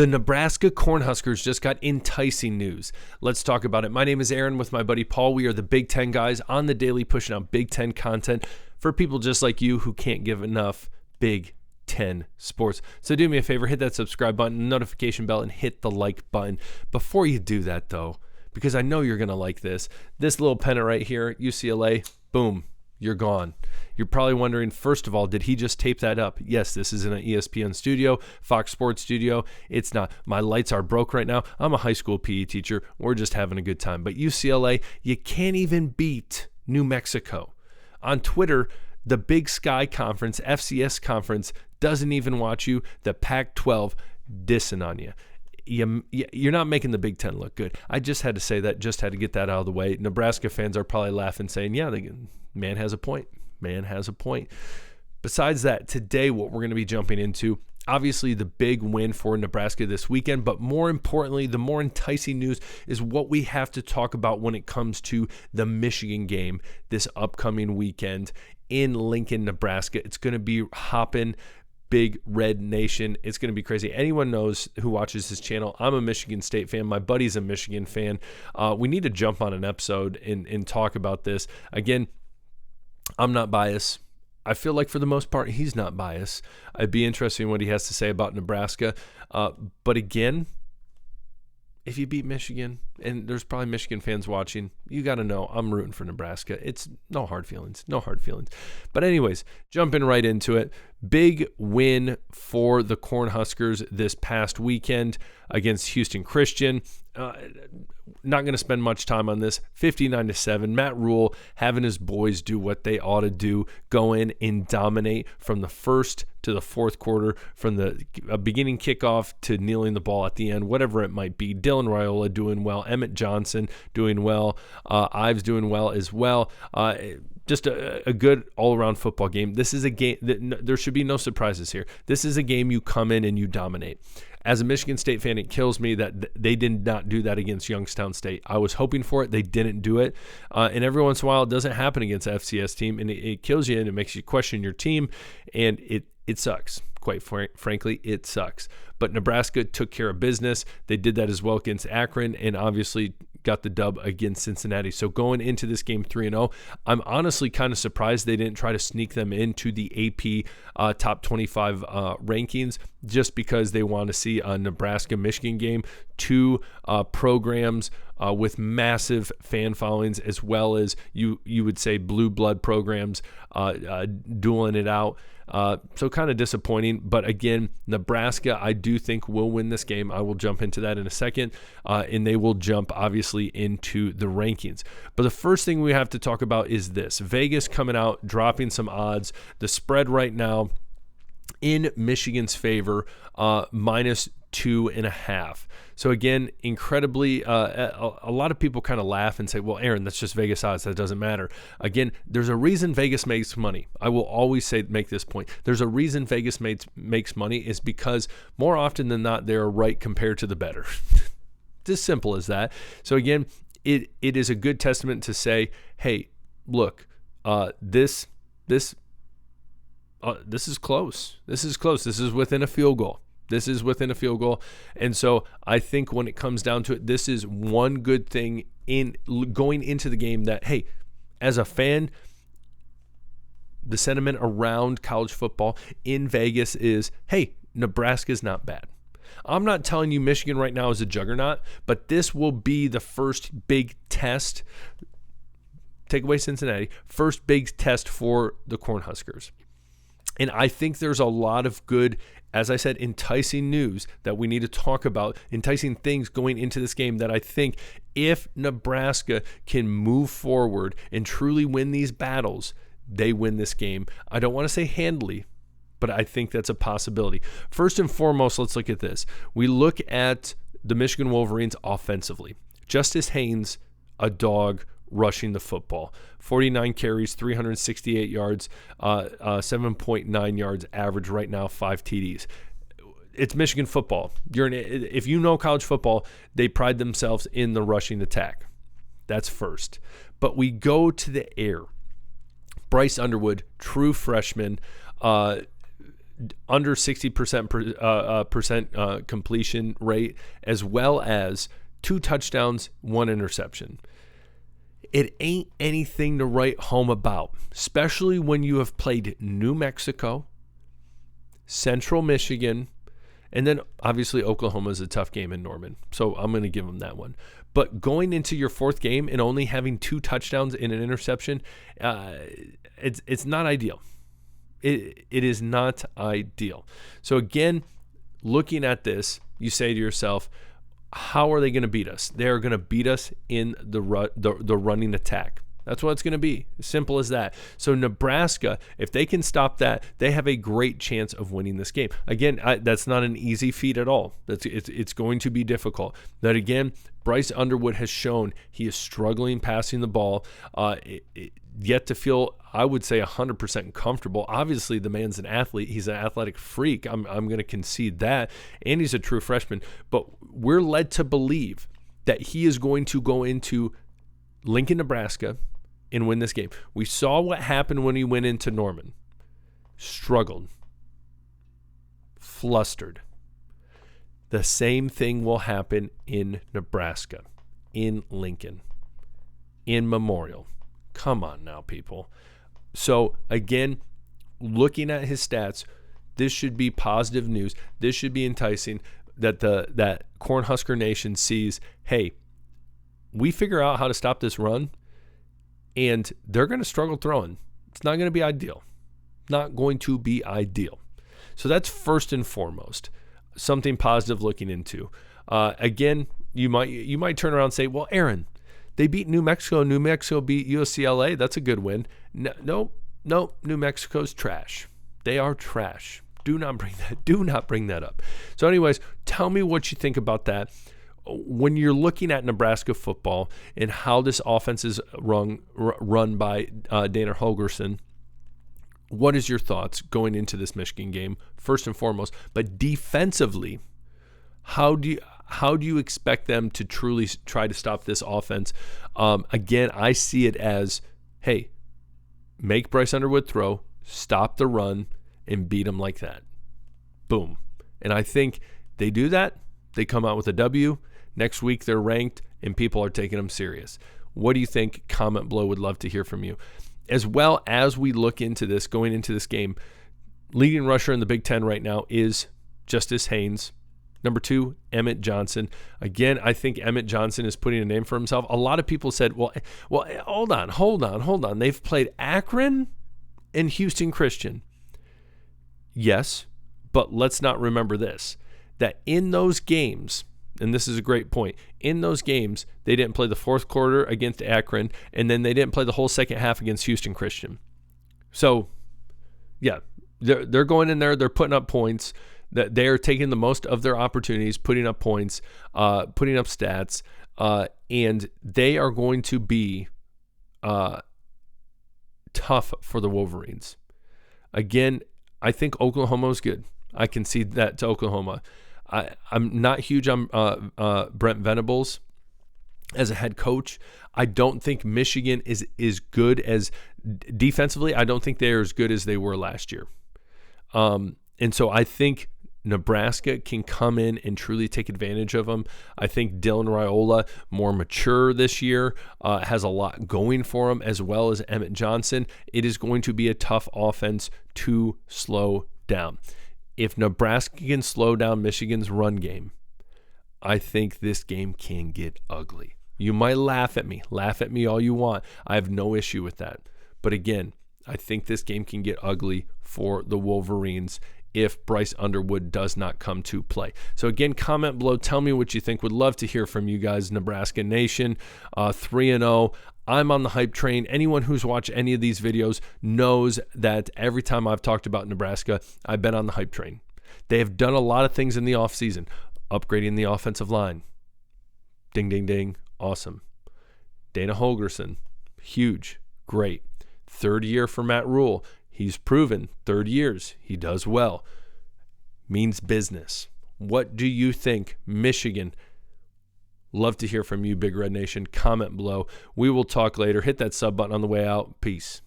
The Nebraska Cornhuskers just got enticing news. Let's talk about it. My name is Aaron with my buddy Paul. We are the Big Ten guys on the daily, pushing out Big Ten content for people just like you who can't give enough Big Ten sports. So do me a favor, hit that subscribe button, notification bell, and hit the like button. Before you do that, though, because I know you're going to like this little pennant right here, UCLA, boom, you're gone. You're probably wondering, first of all, did he just tape that up? Yes, this is in an ESPN studio, Fox Sports studio. It's not. My lights are broke right now. I'm a high school PE teacher. We're just having a good time. But UCLA, you can't even beat New Mexico. On Twitter, the Big Sky Conference, FCS Conference, doesn't even watch you. The Pac-12 dissing on you. You're not making the Big Ten look good. I just had to say that, just had to get that out of the way. Nebraska fans are probably laughing, saying, yeah, man has a point. Man has a point. Besides that, today what we're going to be jumping into, obviously the big win for Nebraska this weekend, but more importantly, the more enticing news is what we have to talk about when it comes to the Michigan game this upcoming weekend in Lincoln, Nebraska. It's going to be hopping Big Red Nation. It's going to be crazy. Anyone knows who watches this channel, I'm a Michigan State fan. My buddy's a Michigan fan. We need to jump on an episode and talk about this. Again, I'm not biased. I feel like for the most part, he's not biased. It'd be interesting what he has to say about Nebraska. But again, if you beat Michigan, and there's probably Michigan fans watching, you got to know I'm rooting for Nebraska. It's no hard feelings, no hard feelings. But anyways, jumping right into it, big win for the Cornhuskers this past weekend against Houston Christian. Not going to spend much time on this. 59-7. Matt Rule having his boys do what they ought to do, go in and dominate from the first to the fourth quarter, from the beginning kickoff to kneeling the ball at the end, whatever it might be. Dylan Raiola doing well. Emmett Johnson doing well. Ives doing well as well. Just a good all-around football game. This is a game that there should be no surprises here. This is a game you come in and you dominate. As a Michigan State fan, it kills me that they did not do that against Youngstown State. I was hoping for it. They didn't do it. And every once in a while, it doesn't happen against an FCS team, and it kills you, and it makes you question your team, and it sucks. Quite frankly, it sucks. But Nebraska took care of business. They did that as well against Akron, and obviously got the dub against Cincinnati. So going into this game 3-0, I'm honestly kind of surprised they didn't try to sneak them into the AP top 25 rankings, just because they want to see a Nebraska-Michigan game, two programs with massive fan followings, as well as you would say blue blood programs dueling it out. So kind of disappointing, but again, Nebraska, I do think will win this game. I will jump into that in a second, and they will jump obviously into the rankings. But the first thing we have to talk about is this: Vegas coming out, dropping some odds. The spread right now in Michigan's favor, -2.5. So again, incredibly, a lot of people kind of laugh and say, well, Aaron, that's just Vegas odds. That doesn't matter. Again, there's a reason Vegas makes money. I will always make this point. There's a reason Vegas makes money, is because more often than not, they're right compared to the better. It's as simple as that. So again, it is a good testament to say, hey, look, this is close. This is close. This is within a field goal. This is within a field goal. And so I think when it comes down to it, this is one good thing in going into the game, that, hey, as a fan, the sentiment around college football in Vegas is, hey, Nebraska's not bad. I'm not telling you Michigan right now is a juggernaut, but this will be the first big test. Take away Cincinnati, first big test for the Cornhuskers. And I think there's a lot of good, as I said, enticing news that we need to talk about, enticing things going into this game, that I think if Nebraska can move forward and truly win these battles, they win this game. I don't want to say handily, but I think that's a possibility. First and foremost, let's look at this. We look at the Michigan Wolverines offensively. Justice Haynes, a dog, rushing the football. 49 carries, 368 yards, 7.9 yards average right now, 5 TDs. It's Michigan football. If you know college football, they pride themselves in the rushing attack. That's first. But we go to the air. Bryce Underwood, true freshman, under 60% completion rate, as well as 2 touchdowns, 1 interception. It ain't anything to write home about, especially when you have played New Mexico, Central Michigan, and then obviously Oklahoma is a tough game in Norman. So I'm going to give them that one. But going into your 4th game and only having 2 touchdowns and an interception, it's not ideal. It is not ideal. So again, looking at this, you say to yourself, how are they going to beat us? They are going to beat us in the running attack. That's what it's going to be. Simple as that. So Nebraska, if they can stop that, they have a great chance of winning this game. Again, that's not an easy feat at all. It's going to be difficult. But again, Bryce Underwood has shown he is struggling passing the ball. Yet to feel, I would say, 100% comfortable. Obviously, the man's an athlete. He's an athletic freak. I'm going to concede that. And he's a true freshman. But we're led to believe that he is going to go into Lincoln, Nebraska, and win this game. We saw what happened when he went into Norman. Struggled. Flustered. The same thing will happen in Nebraska, in Lincoln, in Memorial. Come on now, people. So, again, looking at his stats, this should be positive news. This should be enticing that that Cornhusker Nation sees, hey, we figure out how to stop this run, and they're going to struggle throwing. It's not going to be ideal. Not going to be ideal. So that's first and foremost something positive looking into. Again, you might turn around and say, well, Aaron, they beat New Mexico. New Mexico beat UCLA. That's a good win. No, New Mexico's trash. They are trash. Do not bring that up. So anyways, tell me what you think about that. When you're looking at Nebraska football and how this offense is run by Dana Holgorsen, what is your thoughts going into this Michigan game, first and foremost? But defensively, how do you expect them to truly try to stop this offense? Again, I see it as, hey, make Bryce Underwood throw, stop the run, and beat them like that. Boom. And I think they do that. They come out with a W. Next week, they're ranked, and people are taking them serious. What do you think? Comment below. Would love to hear from you. As well as we look into this, going into this game, leading rusher in the Big Ten right now is Justice Haynes. Number 2, Emmett Johnson. Again, I think Emmett Johnson is putting a name for himself. A lot of people said, well, hold on. They've played Akron and Houston Christian. Yes, but let's not remember this, that in those games, and this is a great point, in those games, they didn't play the 4th quarter against Akron, and then they didn't play the whole second half against Houston Christian. So, yeah, they're going in there, they're putting up points, that they are taking the most of their opportunities, putting up points, putting up stats, and they are going to be tough for the Wolverines. Again, I think Oklahoma is good. I concede that to Oklahoma. I'm not huge on Brent Venables as a head coach. I don't think Michigan is good as defensively. I don't think they're as good as they were last year. And so I think Nebraska can come in and truly take advantage of them. I think Dylan Raiola, more mature this year, has a lot going for him, as well as Emmett Johnson. It is going to be a tough offense to slow down. If Nebraska can slow down Michigan's run game, I think this game can get ugly. You might laugh at me all you want. I have no issue with that. But again, I think this game can get ugly for the Wolverines if Bryce Underwood does not come to play. So again, comment below. Tell me what you think. Would love to hear from you guys, Nebraska Nation. 3-0. I'm on the hype train. Anyone who's watched any of these videos knows that every time I've talked about Nebraska, I've been on the hype train. They have done a lot of things in the offseason. Upgrading the offensive line. Ding, ding, ding. Awesome. Dana Holgorsen. Huge. Great. 3rd year for Matt Rule. He's proven 3rd years. He does well. Means business. What do you think, Michigan? Love to hear from you, Big Red Nation. Comment below. We will talk later. Hit that sub button on the way out. Peace.